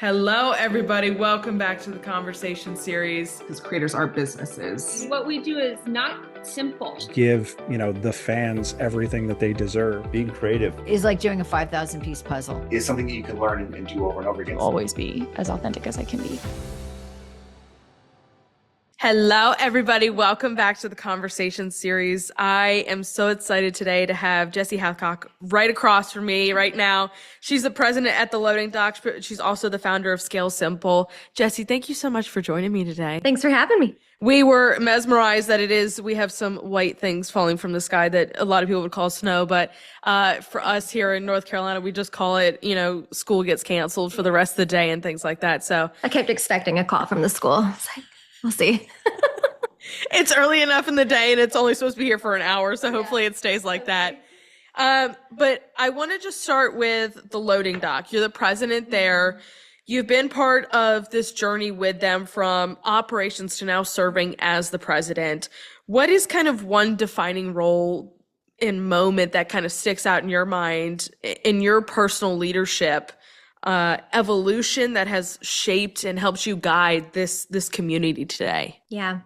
Hello, everybody. Welcome back to the conversation series. Because creators are businesses. What we do is not simple. Give, the fans everything that they deserve. Being creative is like doing a 5,000 piece puzzle. is something that you can learn and do over and over again. Always be as authentic as I can be. Hello, everybody. Welcome back to the conversation series. I am so excited today to have Jessie Hathcock right across from me right now. She's the president at the Loading Dock. She's also the founder of Scale Simple. Jessie, thank you so much for joining me today. Thanks for having me. We were mesmerized that we have some white things falling from the sky that a lot of people would call snow. But for us here in North Carolina, we just call it, school gets canceled for the rest of the day and things like that. So I kept expecting a call from the school. It's like, we'll see. It's early enough in the day and it's only supposed to be here for an hour. So hopefully it stays like that. But I want to just start with the Loading Dock. You're the president there. You've been part of this journey with them from operations to now serving as the president. What is kind of one defining role and moment that kind of sticks out in your mind in your personal leadership evolution that has shaped and helped you guide this community today? Yeah.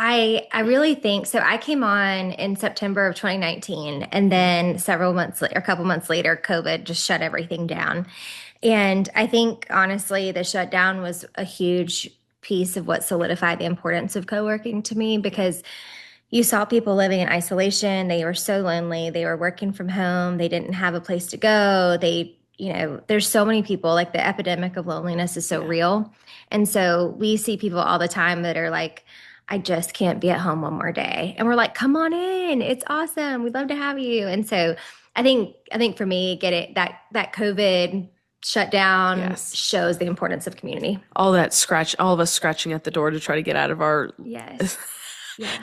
I really think so. I came on in September of 2019, and then a couple months later, COVID just shut everything down. And I think honestly, the shutdown was a huge piece of what solidified the importance of co-working to me, because you saw people living in isolation. They were so lonely. They were working from home. They didn't have a place to go. There's so many people, like the epidemic of loneliness is so real. And so we see people all the time that are like, I just can't be at home one more day. And we're like, come on in. It's awesome. We'd love to have you. And so I think for me, that COVID shutdown shows the importance of community. All of us scratching at the door to try to get out of our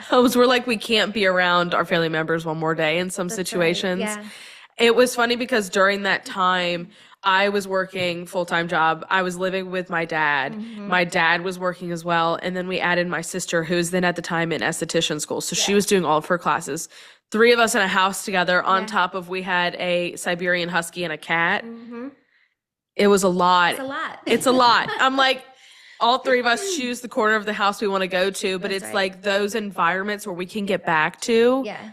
homes. We're like, we can't be around our family members one more day in some situations. Right. Yeah. It was funny because during that time, I was working full-time job. I was living with my dad. Mm-hmm. My dad was working as well. And then we added my sister, who was then at the time in esthetician school. So she was doing all of her classes. 3 of us in a house together on top of, we had a Siberian Husky and a cat. Mm-hmm. It was a lot. It's a lot. I'm like, all 3 of us choose the corner of the house we want to go to, but it's like those environments where we can get back to. Yeah.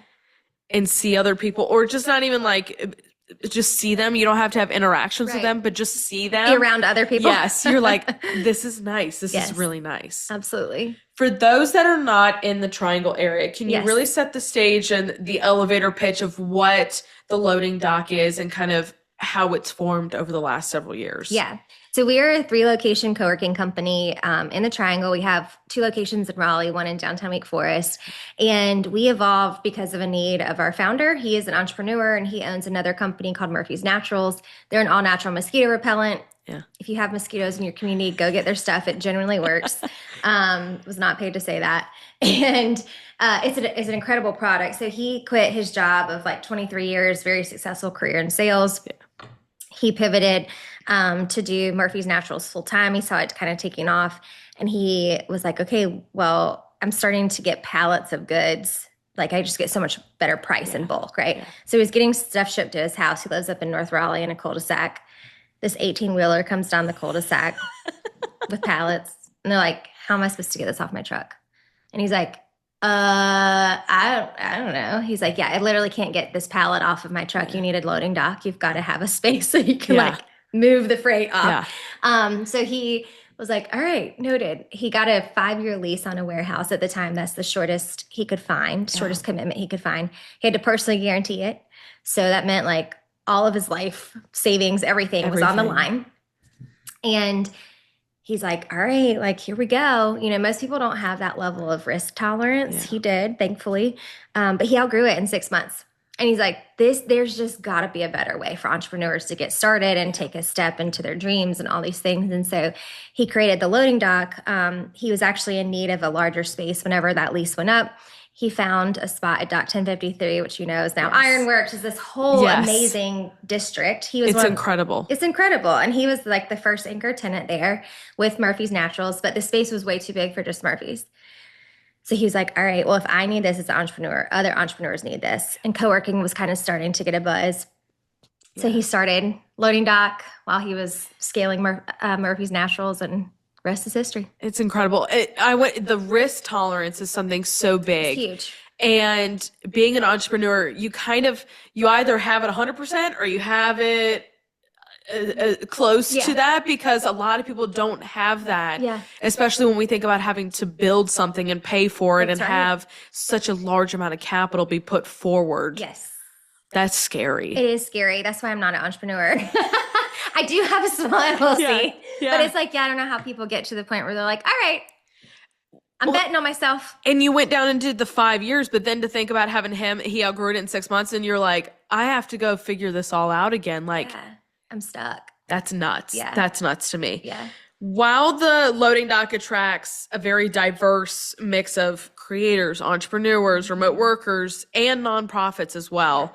And see other people, or just not even like, just see them. You don't have to have interactions with them, but just see them. Be around other people. Yes. You're like, this is nice. This is really nice. Absolutely. For those that are not in the Triangle area, can you really set the stage and the elevator pitch of what the Loading Dock is and kind of how it's formed over the last several years? Yeah. So we are a 3-location co-working company in the Triangle. We have 2 locations in Raleigh, 1 in downtown Wake Forest. And we evolved because of a need of our founder. He is an entrepreneur and he owns another company called Murphy's Naturals. They're an all-natural mosquito repellent. Yeah. If you have mosquitoes in your community, go get their stuff. It genuinely works. Was not paid to say that. And it's an incredible product. So he quit his job of like 23 years, very successful career in sales. Yeah. He pivoted to do Murphy's Naturals full time. He saw it kind of taking off, and he was like, okay, well, I'm starting to get pallets of goods. Like I just get so much better price in bulk, right? Yeah. So he's getting stuff shipped to his house. He lives up in North Raleigh in a cul-de-sac. This 18-wheeler comes down the cul-de-sac with pallets. And they're like, how am I supposed to get this off my truck? And he's like, I don't know. He's like, yeah, I literally can't get this pallet off of my truck. You need a loading dock. You've got to have a space so you can like move the freight off. Yeah. So he was like, all right, noted. He got a 5-year lease on a warehouse at the time. That's the shortest he could find, shortest commitment he could find. He had to personally guarantee it. So that meant like all of his life savings, everything was on the line. And he's like, all right, like, here we go. Most people don't have that level of risk tolerance. Yeah. He did, thankfully. But he outgrew it in 6 months. And he's like, there's just got to be a better way for entrepreneurs to get started and take a step into their dreams and all these things. And so he created the Loading Dock. He was actually in need of a larger space whenever that lease went up. He found a spot at Dock 1053, which is now Ironworks, is this whole amazing district. It's incredible. It's incredible. And he was like the first anchor tenant there with Murphy's Naturals, but the space was way too big for just Murphy's. So he was like, all right, well, if I need this as an entrepreneur, other entrepreneurs need this. And co-working was kind of starting to get a buzz. So he started loading dock while he was scaling Murphy's Naturals, and rest is history. It's incredible. The risk tolerance is something so big. It's huge. And being an entrepreneur, you either have it 100% or you have it close to that, because a lot of people don't have that. Yeah. Especially when we think about having to build something and pay for it. That's and right. have such a large amount of capital be put forward. Yes. That's scary. It is scary. That's why I'm not an entrepreneur. I do have a small LLC, but it's like, I don't know how people get to the point where they're like, all right, I'm betting on myself. And you went down and did the 5 years, but then to think about having he outgrew it in 6 months, and you're like, I have to go figure this all out again. Like, I'm stuck. that's nuts. Yeah. That's nuts to me. Yeah. While the loading dock attracts a very diverse mix of creators, entrepreneurs, remote workers, and nonprofits as well,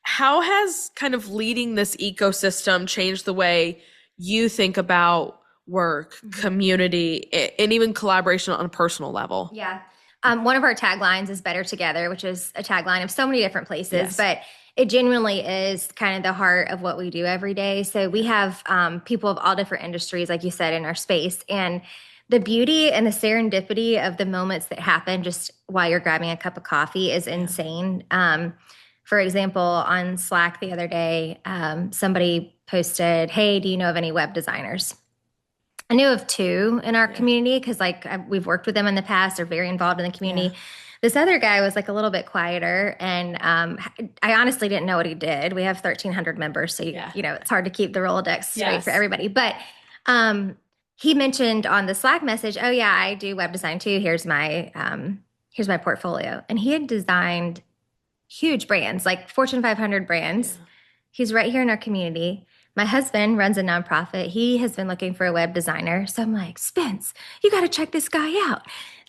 how has kind of leading this ecosystem changed the way you think about work, community, and even collaboration on a personal level? Yeah. One of our taglines is Better Together, which is a tagline of so many different places, but it genuinely is kind of the heart of what we do every day. So we have people of all different industries, like you said, in our space. And the beauty and the serendipity of the moments that happen just while you're grabbing a cup of coffee is insane. For example, on Slack the other day, somebody posted, hey, do you know of any web designers? I knew of 2 in our community because we've worked with them in the past. They're very involved in the community. Yeah. This other guy was like a little bit quieter, and I honestly didn't know what he did. We have 1,300 members, so it's hard to keep the Rolodex straight for everybody. But he mentioned on the Slack message, oh yeah, I do web design too. Here's my portfolio, and he had designed huge brands, like Fortune 500 brands. Yeah. He's right here in our community. My husband runs a nonprofit. He has been looking for a web designer. So I'm like, Spence, you got to check this guy out.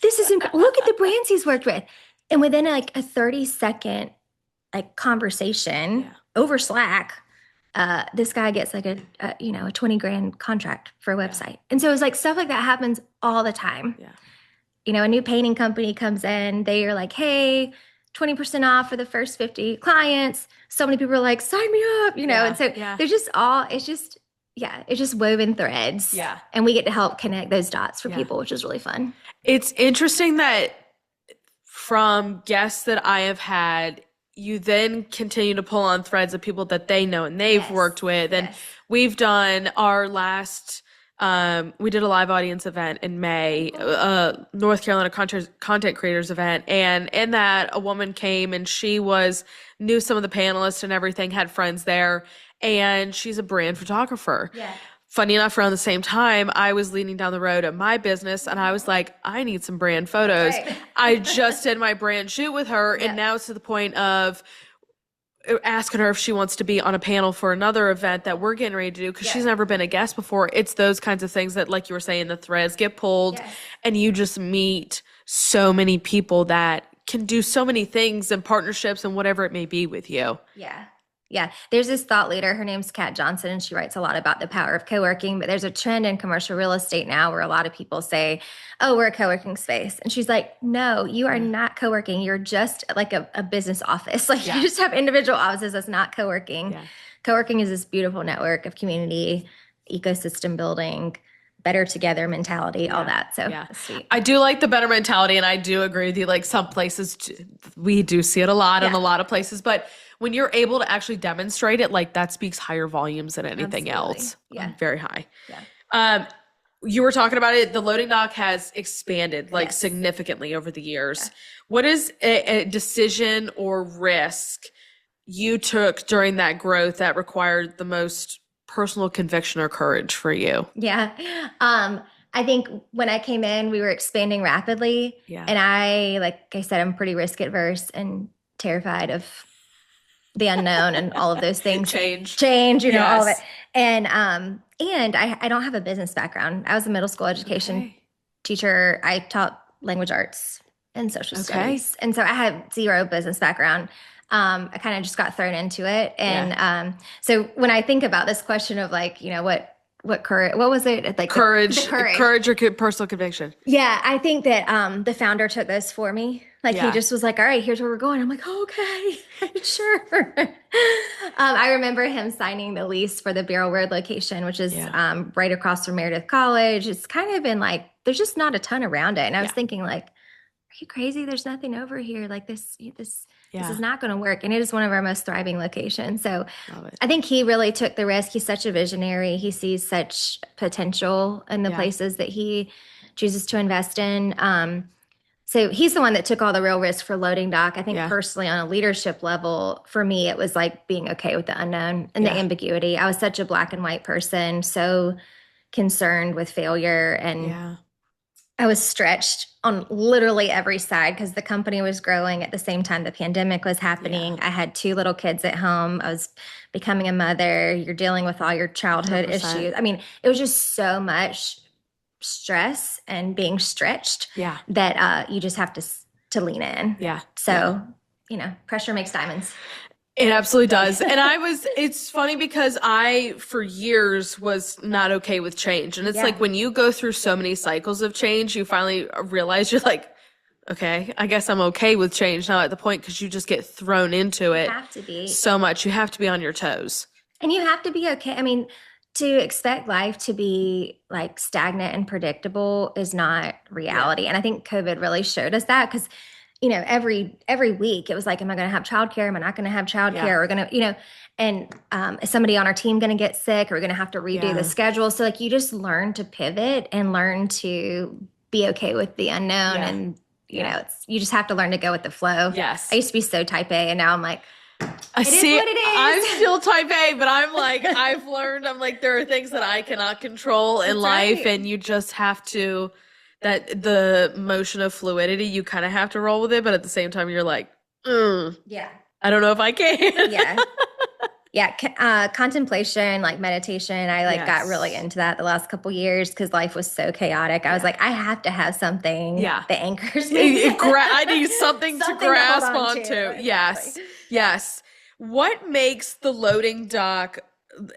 This is look at the brands he's worked with. And within like a 30-second conversation over Slack, this guy gets like a $20,000 contract for a website. And so it's like stuff like that happens all the time. Yeah. A new painting company comes in. They are like, hey, 20% off for the first 50 clients. So many people are like, sign me up, and so they're just it's just woven threads. Yeah. And we get to help connect those dots for people, which is really fun. It's interesting that from guests that I have had, you then continue to pull on threads of people that they know and they've worked with. And we've done our last we did a live audience event in May, North Carolina content creators event. And in that, a woman came and she knew some of the panelists and everything, had friends there. And she's a brand photographer. Yeah. Funny enough, around the same time, I was leading down the road at my business and I was like, I need some brand photos. Right. I just did my brand shoot with her. And now it's to the point of asking her if she wants to be on a panel for another event that we're getting ready to do, because she's never been a guest before. It's those kinds of things that, like you were saying, the threads get pulled and you just meet so many people that can do so many things and partnerships and whatever it may be with you. Yeah. Yeah. There's this thought leader. Her name's Kat Johnson, and she writes a lot about the power of co-working. But there's a trend in commercial real estate now where a lot of people say, oh, we're a co-working space. And she's like, no, you are not co-working. You're just like a business office. Like you just have individual offices. That's not co-working. Yeah. Co-working is this beautiful network of community, ecosystem building, better together mentality, all that. So sweet. I do like the better mentality, and I do agree with you. Like some places, we do see it a lot in a lot of places, but when you're able to actually demonstrate it, like that speaks higher volumes than anything else. Yeah. Very high. Yeah. You were talking about it. The loading dock has expanded significantly over the years. Yeah. What is a decision or risk you took during that growth that required the most personal conviction or courage for you? Yeah. I think when I came in, we were expanding rapidly. Yeah. And like I said, I'm pretty risk adverse and terrified of the unknown and all of those things. Change, all of it. And I don't have a business background. I was a middle school education teacher. I taught language arts and social studies. And so I had zero business background. I kind of just got thrown into it. And so when I think about this question of like, what what courage, what was it? Like Courage, the courage. courage or personal conviction. Yeah, I think that the founder took those for me. Like Yeah. he just was like, all right, here's where we're going. I'm like, oh, okay, sure. I remember him signing the lease for the Barrel Road location, which is right across from Meredith College. It's kind of been like, there's just not a ton around it. And I was thinking like, are you crazy? There's nothing over here. Like this is not going to work. And it is one of our most thriving locations. So I think he really took the risk. He's such a visionary. He sees such potential in the places that he chooses to invest in. So he's the one that took all the real risk for Loading Dock. I think personally on a leadership level, for me, it was like being okay with the unknown and the ambiguity. I was such a black and white person, so concerned with failure. And I was stretched on literally every side because the company was growing at the same time the pandemic was happening. I had 2 little kids at home. I was becoming a mother. You're dealing with all your childhood 100%. issues. I mean, it was just so much stress and being stretched that you just have to lean in. So, you know, pressure makes diamonds. It absolutely does. And it's funny because I, for years, was not okay with change. And it's like when you go through so many cycles of change, you finally realize you're like, okay, I guess I'm okay with change now at the point because you just get thrown into it Have to be. so much. You have to be on your toes. And you have to be okay. I mean, to expect life to be like stagnant and predictable is not reality. And I think COVID really showed us that because, you know, every week it was like, am I going to have childcare? Am I not going to have childcare? We're going to, you know, and is somebody on our team going to get sick? Or we're going to have to redo the schedule. So like you just learn to pivot and learn to be okay with the unknown. And, you know, you just have to learn to go with the flow. Yes. I used to be so type A and now I'm like, I see. what it is. I'm still type A, but I'm like, I've learned, I'm like, there are things that I cannot control in life, and you just have to, that the motion of fluidity, you kind of have to roll with it, but at the same time, you're like, I don't know if I can. Contemplation, like meditation. I got really into that the last couple years because life was so chaotic. I was like, I have to have something that anchors me. I need something to grasp onto. Exactly. Yes. What makes the Loading Dock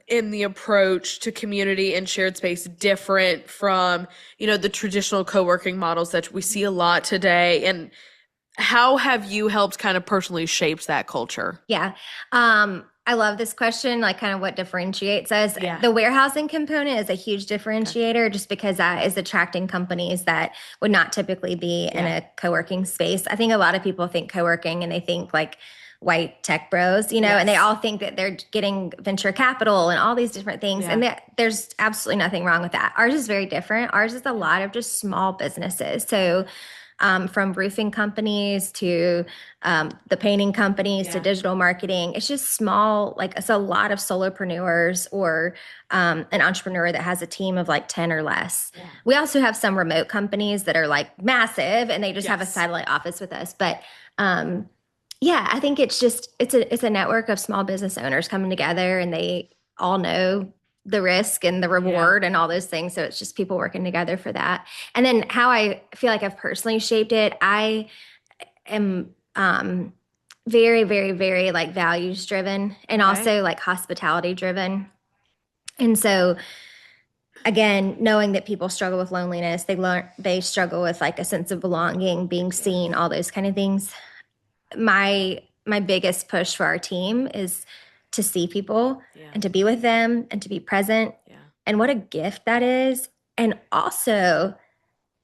in the approach to community and shared space different from, you know, the traditional co-working models that we see a lot today? And how have you helped kind of personally shape that culture? I love this question, like kind of what differentiates us. The warehousing component is a huge differentiator just because that is attracting companies that would not typically be in a co-working space. I think a lot of people think co-working and they think like white tech bros, you know, and they all think that they're getting venture capital and all these different things. And there's absolutely nothing wrong with that. Ours is very different. Ours is a lot of just small businesses. So from roofing companies to the painting companies to digital marketing. It's just small, like it's a lot of solopreneurs or an entrepreneur that has a team of like 10 or less. We also have some remote companies that are like massive and they just have a satellite office with us. But I think it's just, it's a network of small business owners coming together and they all know the risk and the reward and all those things. So it's just people working together for that. And then how I feel like I've personally shaped it, I am very, very, very like values driven and also like hospitality driven. And so again, knowing that people struggle with loneliness, they struggle with like a sense of belonging, being seen, all those kind of things. My biggest push for our team is to see people and to be with them and to be present. And what a gift that is. And also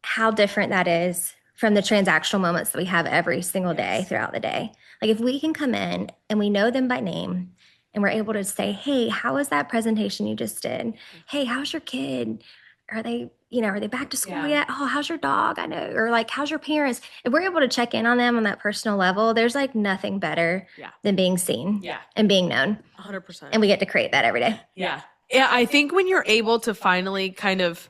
how different that is from the transactional moments that we have every single day throughout the day. Like if we can come in and we know them by name and we're able to say, hey, how was that presentation you just did? Hey, how's your kid? Are they back to school yet? Oh, how's your dog? I know. Or like, how's your parents? If we're able to check in on them on that personal level, there's like nothing better than being seen and being known. 100%. And we get to create that every day. Yeah, I think when you're able to finally kind of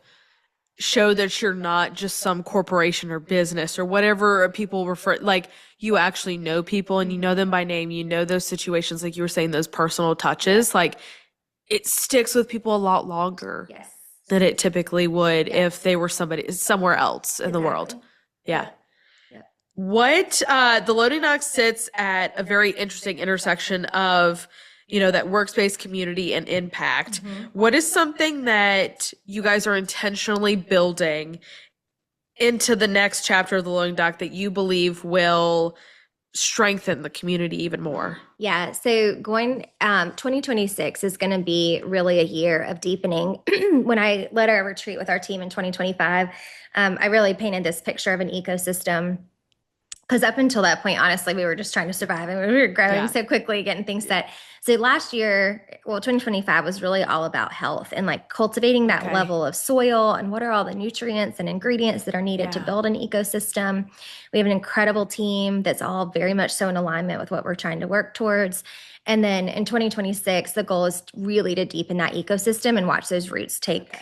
show that you're not just some corporation or business or whatever people refer, like you actually know people and you know them by name, you know those situations, like you were saying, those personal touches, like it sticks with people a lot longer. Than it typically would if they were somebody somewhere else in the world. What the Loading Dock sits at a very interesting intersection of, that workspace community and impact. What is something that you guys are intentionally building into the next chapter of the Loading Dock that you believe will strengthen the community even more? Yeah, so 2026 is going to be really a year of deepening. When I led our retreat with our team in 2025, I really painted this picture of an ecosystem. Because up until that point, honestly, we were just trying to survive and we were growing so quickly, getting things set. So last year, 2025 was really all about health and like cultivating that level of soil and what are all the nutrients and ingredients that are needed to build an ecosystem. We have an incredible team that's all very much so in alignment with what we're trying to work towards. And then in 2026, the goal is really to deepen that ecosystem and watch those roots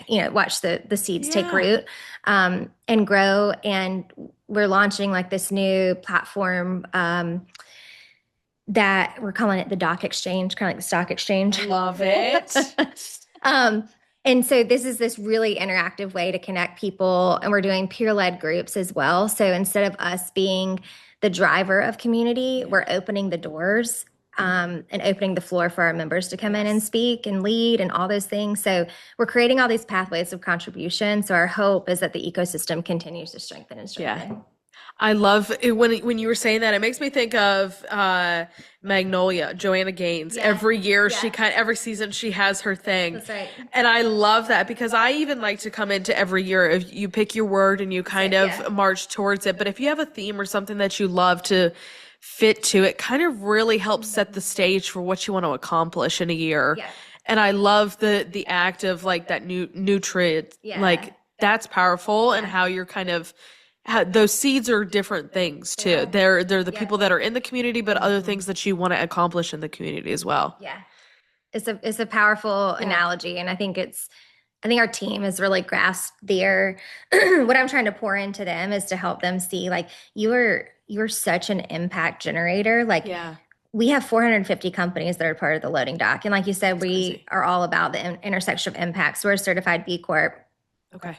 watch the seeds take root and grow. And we're launching like this new platform that we're calling it the Dock Exchange, kind of like the stock exchange. Love it. And so this is this really interactive way to connect people, and we're doing peer-led groups as well. So instead of us being the driver of community, we're opening the doors and opening the floor for our members to come in and speak and lead and all those things. So we're creating all these pathways of contribution. So our hope is that the ecosystem continues to strengthen and strengthen. Yeah. I love it when you were saying that. It makes me think of Magnolia, Joanna Gaines. Yeah. Every year, every season she has her thing. That's right. And I love that because I even like to come into every year. If you pick your word and you kind of march towards it, but if you have a theme or something that you love to fit to, it kind of really helps set the stage for what you want to accomplish in a year. Yeah. And I love the act of like that nutrient, like that's powerful, and how you're kind of. Those seeds are different things too. They're the people that are in the community, but other things that you want to accomplish in the community as well. Yeah, it's a powerful analogy, and I think our team has really grasped what I'm trying to pour into them is to help them see like you're such an impact generator. Like we have 450 companies that are part of the Loading Dock, and like you said, we are all about the intersection of impact. So we're a certified B Corp. Okay.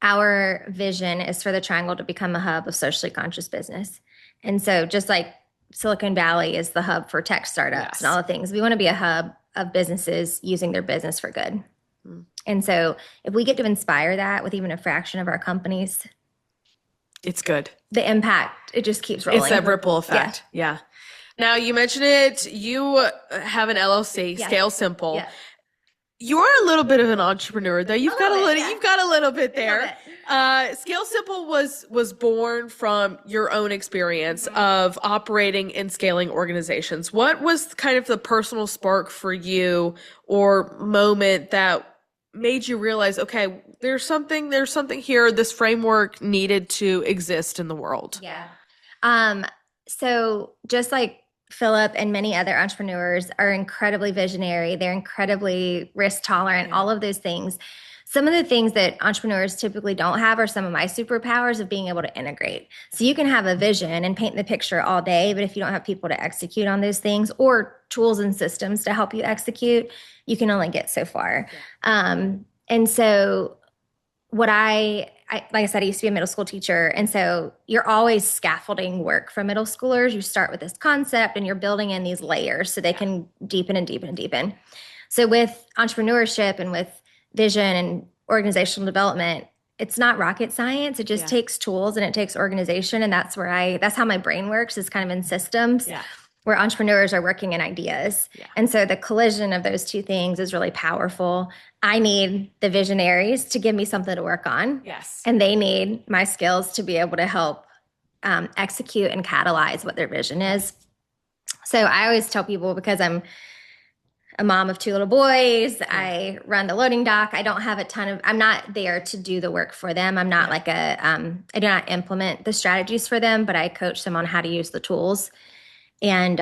Our vision is for the Triangle to become a hub of socially conscious business. And so just like Silicon Valley is the hub for tech startups and all the things, we want to be a hub of businesses using their business for good. And so if we get to inspire that with even a fraction of our companies, it's good. The impact, it just keeps rolling. It's that ripple effect. Yeah. Now you mentioned it, you have an LLC, Scale Simple. Yeah. You are a little bit of an entrepreneur, though. You've got a little bit there. Scale Simple was born from your own experience of operating and scaling organizations. What was kind of the personal spark for you or moment that made you realize, okay, there's something here. This framework needed to exist in the world. Yeah. So just like Philip and many other entrepreneurs are incredibly visionary. They're incredibly risk tolerant, all of those things. Some of the things that entrepreneurs typically don't have are some of my superpowers of being able to integrate. So you can have a vision and paint the picture all day, but if you don't have people to execute on those things or tools and systems to help you execute, you can only get so far. And so what I like I said, I used to be a middle school teacher. And so you're always scaffolding work for middle schoolers. You start with this concept and you're building in these layers so they can deepen and deepen and deepen. So with entrepreneurship and with vision and organizational development, it's not rocket science. It just takes tools and it takes organization. And that's how my brain works, is kind of in systems. Yeah. Where entrepreneurs are working in ideas. Yeah. And so the collision of those two things is really powerful. I need the visionaries to give me something to work on. Yes. And they need my skills to be able to help execute and catalyze what their vision is. So I always tell people, because I'm a mom of two little boys, I run the Loading Dock. I don't have I'm not there to do the work for them. I'm not like I do not implement the strategies for them, but I coach them on how to use the tools. And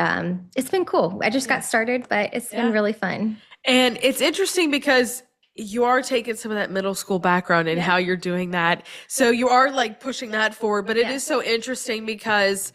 it's been cool. I just got started, but it's been really fun. And it's interesting because you are taking some of that middle school background and how you're doing that. So you are like pushing that forward, but it is so interesting because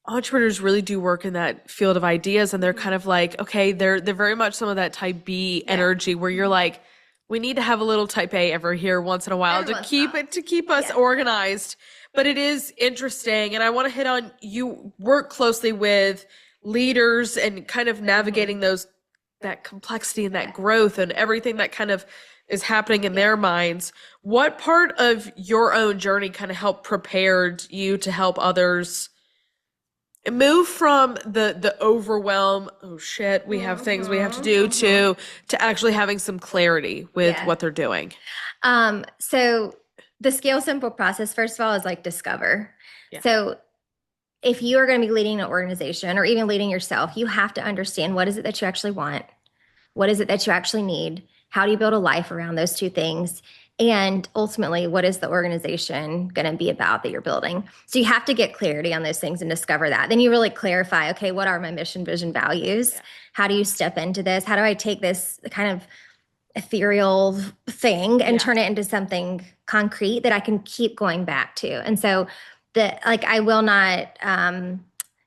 entrepreneurs really do work in that field of ideas, and they're kind of like, okay, they're very much some of that type B energy where you're like, we need to have a little type A ever here once in a while to keep us organized. But it is interesting, and I want to hit on, you work closely with leaders and kind of navigating that complexity and that growth and everything that kind of is happening in their minds, what part of your own journey kind of helped prepared you to help others move from the overwhelm, oh shit, we have things we have to do, to actually having some clarity with what they're doing? So the scale simple process, first of all, is like discover. Yeah. So if you are going to be leading an organization or even leading yourself, you have to understand, what is it that you actually want? What is it that you actually need? How do you build a life around those two things? And ultimately, what is the organization going to be about that you're building? So you have to get clarity on those things and discover that. Then you really clarify, okay, what are my mission, vision, values? Yeah. How do you step into this? How do I take this kind of ethereal thing and turn it into something concrete that I can keep going back to? And so I will not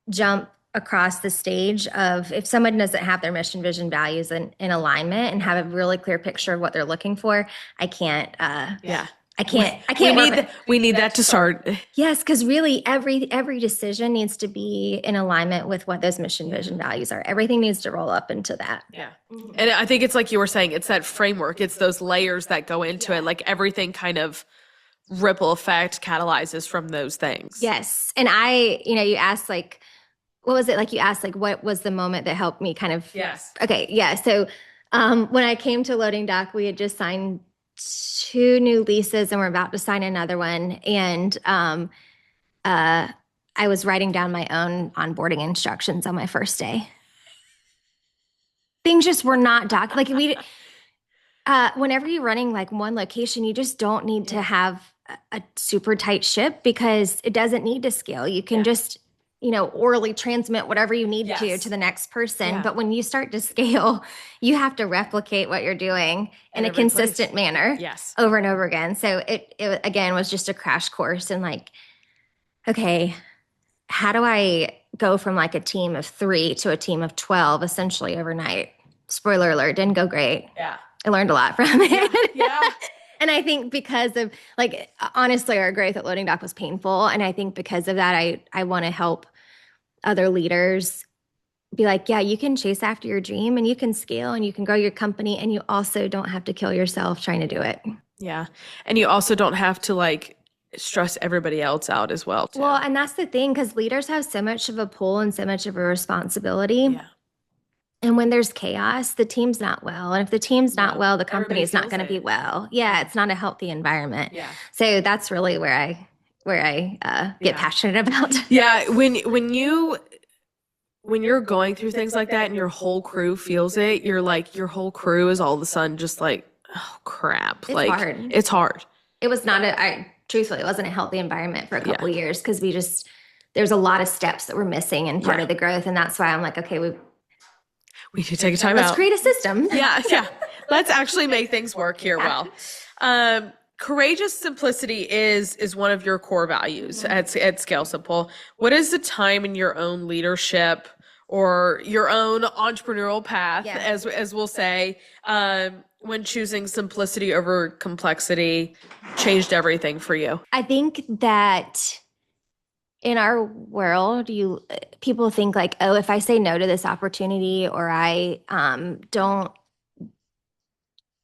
jump across the stage of, if someone doesn't have their mission, vision, values in alignment and have a really clear picture of what they're looking for, I can't. We need that to start. Yes, because really every decision needs to be in alignment with what those mission, vision, values are. Everything needs to roll up into that. Yeah. And I think it's like you were saying, it's that framework. It's those layers that go into it. Like everything kind of ripple effect catalyzes from those things. Yes. And you asked like, what was it? Like you asked like, what was the moment that helped me kind of? Yes. Okay. Yeah. So when I came to Loading Dock, we had just signed 2 new leases and we're about to sign another one. And I was writing down my own onboarding instructions on my first day. Things just were not like whenever you're running like one location, you just don't need to have a super tight ship, because it doesn't need to scale. You can just, orally transmit whatever you need to the next person. Yeah. But when you start to scale, you have to replicate what you're doing in a consistent manner over and over again. So it again was just a crash course in like, okay, how do I go from like a team of 3 to a team of 12 essentially overnight? Spoiler alert, didn't go great. Yeah. I learned a lot from it. Yeah. And I think because of, like, honestly, our growth at Loading Dock was painful. And I think because of that, I want to help other leaders be like, yeah, you can chase after your dream and you can scale and you can grow your company, and you also don't have to kill yourself trying to do it. Yeah. And you also don't have to like stress everybody else out as well, too. Well, and that's the thing, because leaders have so much of a pull and so much of a responsibility. Yeah. And when there's chaos, the team's not well. And if the team's not well, the company's not going to be well. Yeah, it's not a healthy environment. Yeah. So that's really where I get passionate about. Yeah, when you're going through things like that and your whole crew feels it, you're like, your whole crew is all of a sudden just like, oh crap. It's hard. It's hard. It was not truthfully, it wasn't a healthy environment for a couple of years, because there's a lot of steps that we're missing in part of the growth. And that's why I'm like, okay, we need to take a time out. Let's create a system. Yeah. Let's actually make things work here well. Courageous simplicity is one of your core values at Scale Simple. What is the time in your own leadership or your own entrepreneurial path, as we'll say, when choosing simplicity over complexity changed everything for you? I think that in our world, people think like, oh, if I say no to this opportunity, or I don't,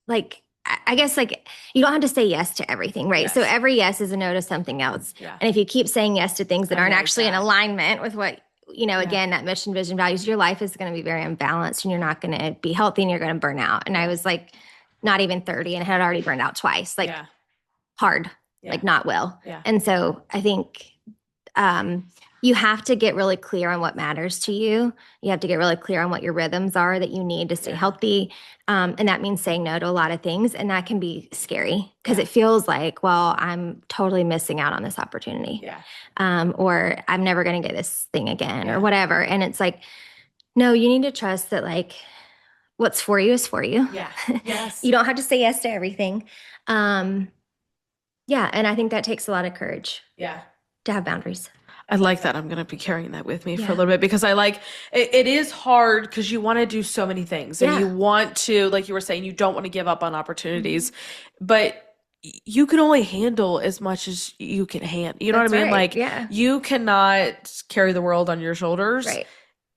like, I guess like you don't have to say yes to everything, right? Yes. So every yes is a no to something else. Yeah. And if you keep saying yes to things that aren't actually in alignment with what, again, that mission, vision, values, your life is going to be very unbalanced and you're not going to be healthy and you're going to burn out. And I was like not even 30 and had already burned out twice, like hard, like not well. Yeah. And so I think you have to get really clear on what matters to you. You have to get really clear on what your rhythms are that you need to stay healthy. And that means saying no to a lot of things. And that can be scary because it feels like, well, I'm totally missing out on this opportunity. Yeah. Or I'm never going to get this thing again or whatever. And it's like, no, you need to trust that like what's for you is for you. Yeah. Yes. You don't have to say yes to everything. And I think that takes a lot of courage. Yeah. To have boundaries. I like that. I'm going to be carrying that with me for a little bit because I like it is hard because you want to do so many things and you want to, like you were saying, you don't want to give up on opportunities, but you can only handle as much as you can handle. You know what I mean? Like you cannot carry the world on your shoulders. Right.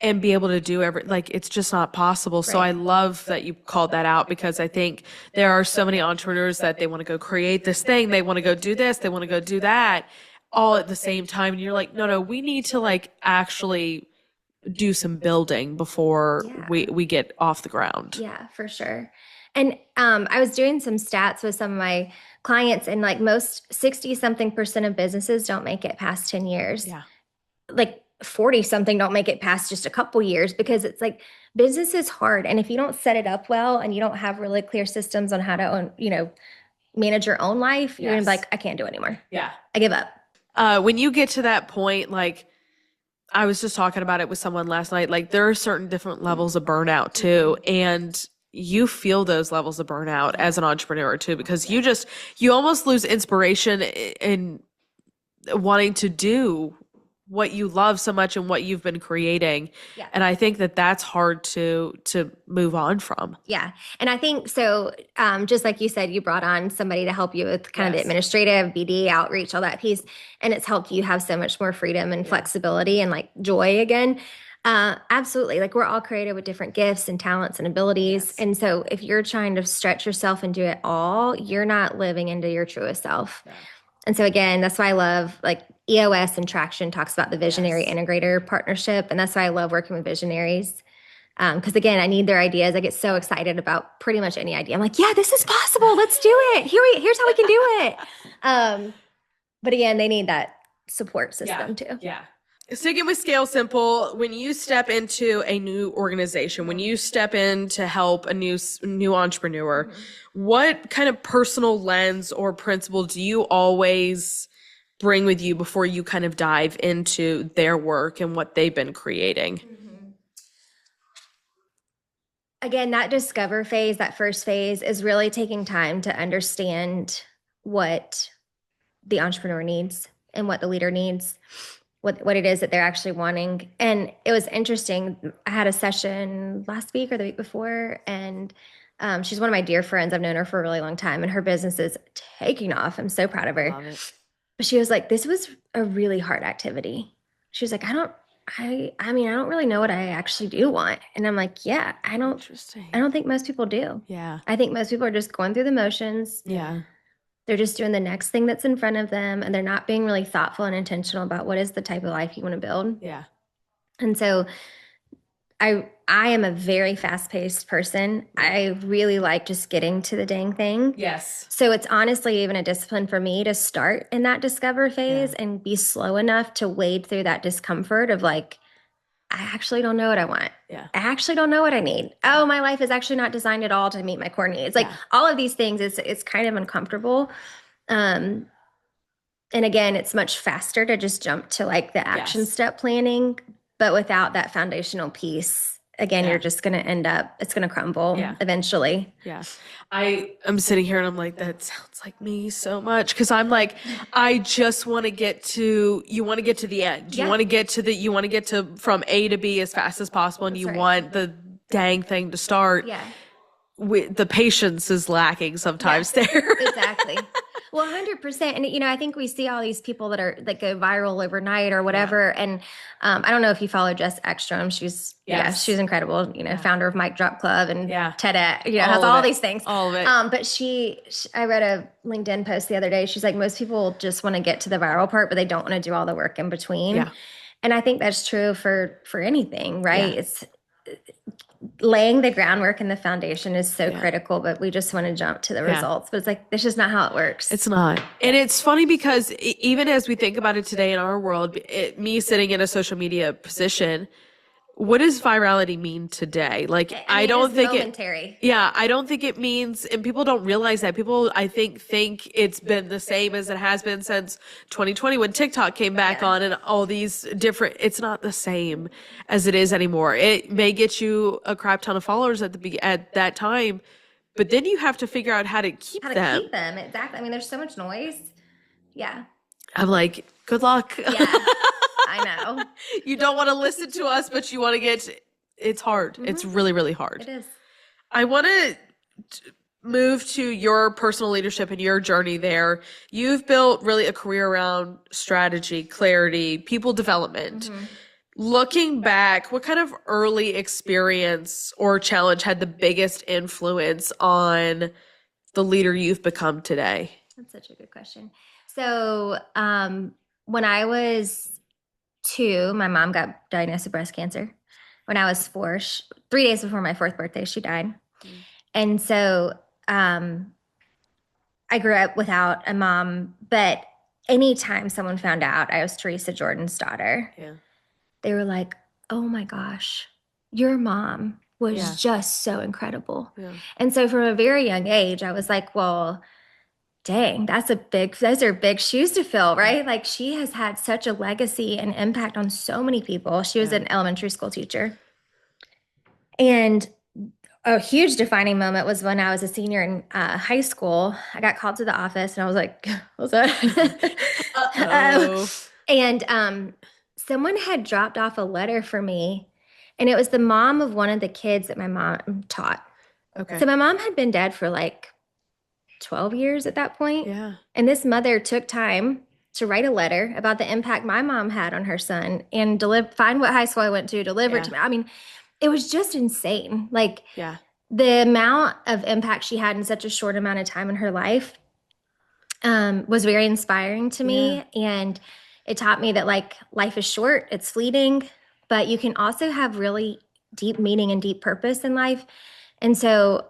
and be able to do it's just not possible. So I love that you called that out, because I think there are so many entrepreneurs that they want to go create this thing, they want to go do this, they want to go do that, all at the same time. And you're like, no, we need to actually do some building before we get off the ground. Yeah, for sure. And I was doing some stats with some of my clients, and most 60-something% of businesses don't make it past 10 years. Yeah. 40-something don't make it past just a couple years, because it's business is hard. And if you don't set it up well and you don't have really clear systems on how to own, manage your own life, you're gonna be like, I can't do it anymore. Yeah. I give up. When you get to that point, I was just talking about it with someone last night, there are certain different levels of burnout too. And you feel those levels of burnout as an entrepreneur too, because you almost lose inspiration in wanting to do what you love so much and what you've been creating. Yeah. And I think that that's hard to move on from. Yeah. And I think so, just like you said, you brought on somebody to help you with kind of the administrative, BD, outreach, all that piece. And it's helped you have so much more freedom and flexibility and joy again. Absolutely. We're all created with different gifts and talents and abilities. Yes. And so if you're trying to stretch yourself and do it all, you're not living into your truest self. Yeah. And so again, that's why I love EOS and Traction talks about the visionary integrator partnership. And that's why I love working with visionaries. Because again, I need their ideas. I get so excited about pretty much any idea. I'm like, yeah, this is possible. Let's do it. Here's how we can do it. But again, they need that support system too. Yeah. Sticking with Scale Simple, when you step into a new organization, when you step in to help a new entrepreneur, what kind of personal lens or principle do you always bring with you before you kind of dive into their work and what they've been creating? Again, that discover phase, that first phase, is really taking time to understand what the entrepreneur needs and what the leader needs. What it is that they're actually wanting. And it was interesting. I had a session last week or the week before, and she's one of my dear friends. I've known her for a really long time, and her business is taking off. I'm so proud of her. Love it. But she was like, this was a really hard activity. She was like, I don't really know what I actually do want. And I'm like, yeah, I don't think most people do. Yeah. I think most people are just going through the motions. Yeah. They're just doing the next thing that's in front of them, and they're not being really thoughtful and intentional about what is the type of life you want to build. Yeah. And so I am a very fast-paced person. I really like just getting to the dang thing. Yes. So it's honestly even a discipline for me to start in that discover phase and be slow enough to wade through that discomfort of I actually don't know what I want. Yeah. I actually don't know what I need. Oh, my life is actually not designed at all to meet my core needs. All of these things, it's kind of uncomfortable. And again, it's much faster to just jump to the action step planning, but without that foundational piece, again, you're just going to end up, it's going to crumble eventually. Yeah. I'm sitting here and I'm like, that sounds like me so much. Cause I'm like, I just want to get to, you want to get to the end. You want to get to from A to B as fast as possible. And you want the dang thing to start. Yeah. The patience is lacking sometimes there. Exactly. Well, 100%. And, I think we see all these people that are go viral overnight or whatever. Yeah. And I don't know if you follow Jess Ekstrom. She's incredible, founder of Mic Drop Club and TEDx, has all these things. All of it. But I read a LinkedIn post the other day. She's like, most people just want to get to the viral part, but they don't want to do all the work in between. Yeah. And I think that's true for anything, right? Yeah. It's laying the groundwork and the foundation is so critical, but we just want to jump to the results. But it's that's just not how it works. It's not. And it's funny because even as we think about it today in our world, me sitting in a social media position, what does virality mean today? I don't think momentary. I don't think it means, and people don't realize that. People, I think it's been the same as it has been since 2020 when TikTok came back on and all these different, it's not the same as it is anymore. It may get you a crap ton of followers at that time, but then you have to figure out how to keep them. Exactly. There's so much noise. Yeah. I'm like, good luck. Yeah. I know. You don't want to listen to us, but you want to it's hard. Mm-hmm. It's really, really hard. It is. I want to move to your personal leadership and your journey there. You've built really a career around strategy, clarity, people development. Mm-hmm. Looking back, what kind of early experience or challenge had the biggest influence on the leader you've become today? That's such a good question. So, when I was 2, my mom got diagnosed with breast cancer. When I was 4, 3 days before my 4th birthday, she died. And so, I grew up without a mom, but anytime someone found out I was Teresa Jordan's daughter, they were like, "Oh my gosh, your mom was just so incredible." And so from a very young age, I was like, well, dang, those are big shoes to fill, right? Like, she has had such a legacy and impact on so many people. She was an elementary school teacher. And a huge defining moment was when I was a senior in high school. I got called to the office and I was like, what's that? And someone had dropped off a letter for me, and it was the mom of one of the kids that my mom taught. Okay. So my mom had been dead for like 12 years at that point. Yeah. And this mother took time to write a letter about the impact my mom had on her son and find what high school I went to, deliver it to me. I mean, it was just insane. Like, the amount of impact she had in such a short amount of time in her life was very inspiring to me. And it taught me that, like, life is short, it's fleeting, but you can also have really deep meaning and deep purpose in life. And so,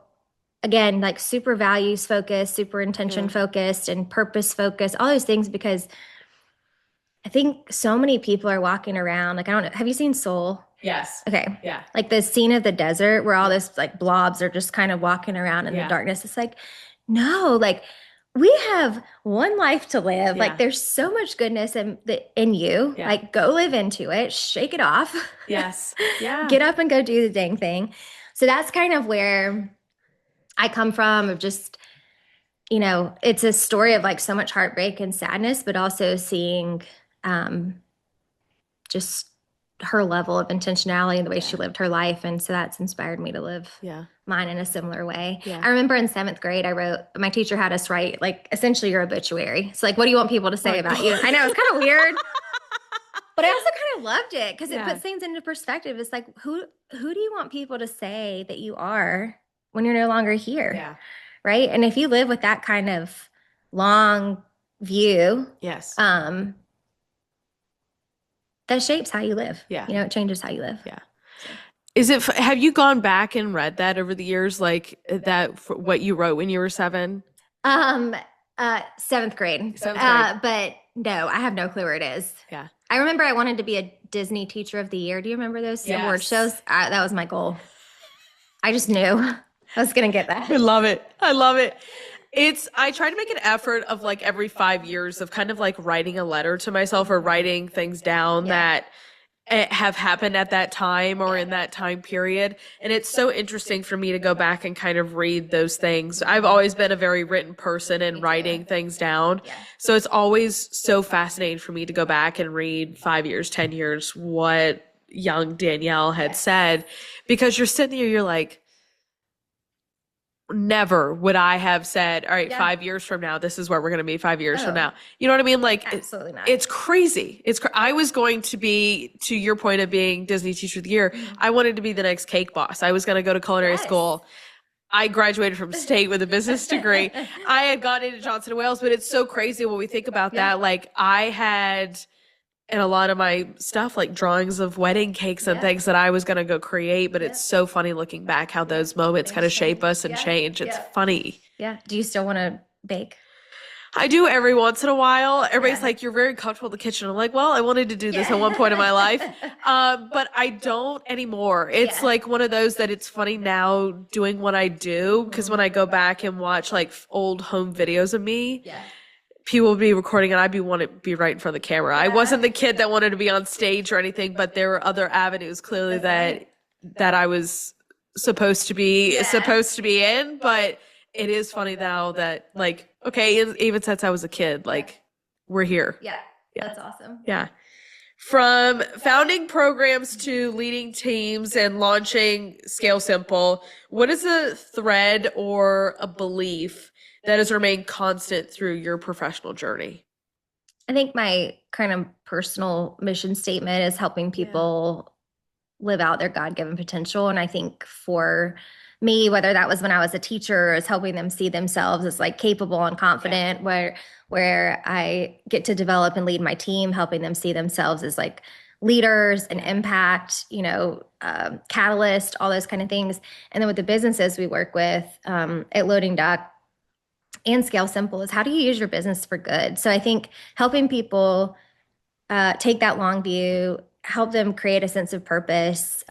again, like, super values focused, super intention focused, and purpose focused, all those things, because I think so many people are walking around. Like, I don't know, have you seen Soul? Yes. Okay. Yeah. Like the scene of the desert where all this like blobs are just kind of walking around in the darkness. It's like, no, like, we have one life to live. Like, there's so much goodness in you. Like, go live into it, shake it off. Yes. Yeah. Get up and go do the dang thing. So that's kind of where I come from, of just, it's a story of like so much heartbreak and sadness, but also seeing just her level of intentionality and the way she lived her life. And so that's inspired me to live mine in a similar way. I remember in 7th grade, my teacher had us write, like, essentially your obituary. It's like, what do you want people to say about you? I know, it's kind of weird, but I also kind of loved it because it puts things into perspective. It's like, who do you want people to say that you are when you're no longer here? Yeah. Right. And if you live with that kind of long view, that shapes how you live. Yeah. It changes how you live. Yeah. Have you gone back and read that over the years, like that, what you wrote when you were 7? 7th grade. But no, I have no clue where it is. Yeah. I remember I wanted to be a Disney Teacher of the Year. Do you remember those award shows? That was my goal. I just knew I was going to get that. I love it. I try to make an effort of like every 5 years of kind of like writing a letter to myself or writing things down that have happened at that time or in that time period. And it's so interesting for me to go back and kind of read those things. I've always been a very written person and writing things down. So it's always so fascinating for me to go back and read 5 years, 10 years, what young Danielle had said, because you're sitting there, you're like, never would I have said, all right, 5 years from now, this is where we're going to be 5 years from now. You know what I mean? Like, absolutely not. It's crazy. I was going to be, to your point of being Disney Teacher of the Year, I wanted to be the next cake boss. I was going to go to culinary school. I graduated from state with a business degree. I had gone into Johnson & Wales, but it's so crazy when we think about that. Like, I had, and a lot of my stuff, like drawings of wedding cakes and things that I was going to go create. But it's so funny looking back how those moments kind of shape us and change. It's funny. Yeah. Do you still want to bake? I do every once in a while. Everybody's like, you're very comfortable in the kitchen. I'm like, well, I wanted to do this at one point in my life. But I don't anymore. It's like one of those that it's funny now doing what I do. Because when I go back and watch like old home videos of me, people would be recording and I'd want to be right in front of the camera. I wasn't the kid that wanted to be on stage or anything, but there were other avenues clearly that I was supposed to be in. But it is funny now that, like, okay, even since I was a kid, like, we're here. Yeah. That's awesome. Yeah. From founding programs to leading teams and launching Scale Simple, what is a thread or a belief that has remained constant through your professional journey? I think my kind of personal mission statement is helping people live out their God-given potential. And I think for me, whether that was when I was a teacher, is helping them see themselves as like capable and confident, where I get to develop and lead my team, helping them see themselves as like leaders and impact, catalyst, all those kind of things. And then with the businesses we work with at Loading Dock and Scale Simple is how do you use your business for good? So I think helping people take that long view, help them create a sense of purpose,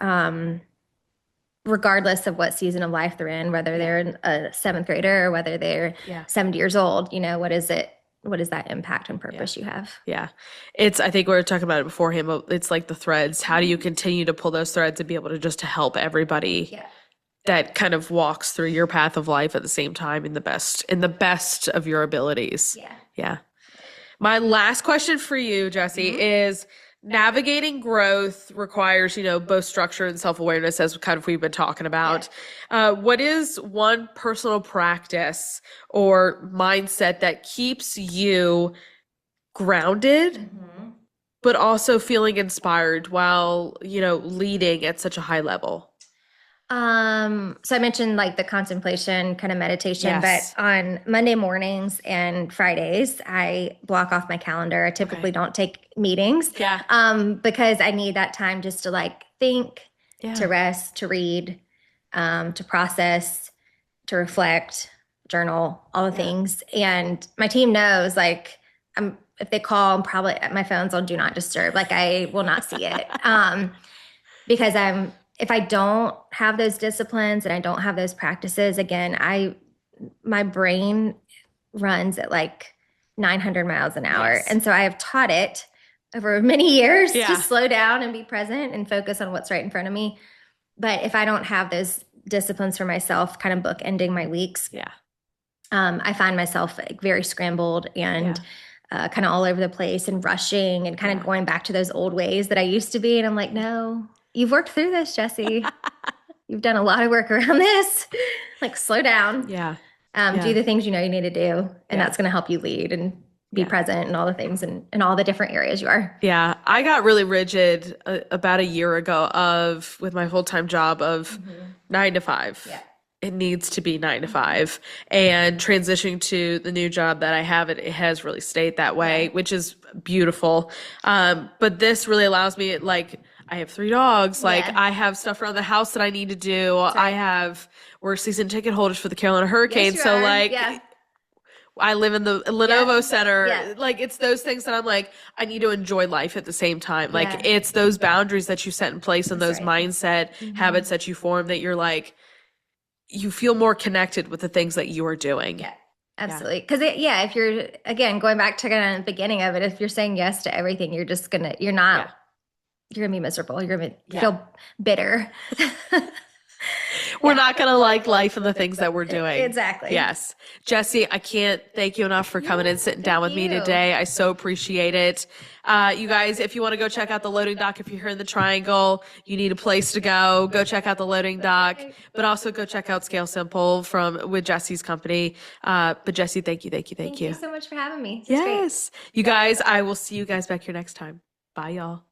regardless of what season of life they're in, whether they're a seventh grader or whether they're 70 years old, what is it? What is that impact and purpose you have? Yeah. I think we were talking about it beforehand, but it's like the threads. How do you continue to pull those threads and be able to just to help everybody that kind of walks through your path of life at the same time in the best of your abilities? Yeah. My last question for you, Jessie, is navigating growth requires, both structure and self-awareness, as kind of we've been talking about. What is one personal practice or mindset that keeps you grounded, but also feeling inspired while, leading at such a high level? So I mentioned like the contemplation kind of meditation, but on Monday mornings and Fridays, I block off my calendar. I typically don't take meetings, because I need that time just to like think, to rest, to read, to process, to reflect, journal, all the things. And my team knows like if they call, I'm probably my phone's on do not disturb. Like I will not see it, because if I don't have those disciplines and I don't have those practices, again, my brain runs at like 900 miles an hour. And so I have taught it over many years to slow down and be present and focus on what's right in front of me. But if I don't have those disciplines for myself, kind of bookending my weeks, I find myself like very scrambled and kind of all over the place and rushing and kind of going back to those old ways that I used to be. And I'm like, no. You've worked through this, Jessie. You've done a lot of work around this. Like, slow down. Do the things you know you need to do. And that's going to help you lead and be present in all the things and in all the different areas you are. Yeah. I got really rigid about a year ago with my full-time job of 9 to 5. It needs to be 9 to 5. And transitioning to the new job that I have, it has really stayed that way, which is beautiful. But this really allows me, like, I have 3 dogs. Like I have stuff around the house that I need to do. We're season ticket holders for the Carolina Hurricanes. Yes, so like I live in the Lenovo Center. Like it's those things that I'm like, I need to enjoy life at the same time. Like it's those boundaries that you set in place and those mindset habits that you form that you're like, you feel more connected with the things that you are doing. Absolutely. Because if you're, again, going back to kind of the beginning of it, if you're saying yes to everything, you're going to be miserable. You're going to feel bitter. We're not going to like life and the things that we're doing. Exactly. Yes. Jessie, I can't thank you enough for coming and sitting down with me today. I so appreciate it. You guys, if you want to go check out the Loading Dock, if you're here in the Triangle, you need a place to go check out the Loading Dock, but also go check out Scale Simple with Jessie's company. But Jessie, thank you. Thank you so much for having me. Yes. You guys, I will see you guys back here next time. Bye, y'all.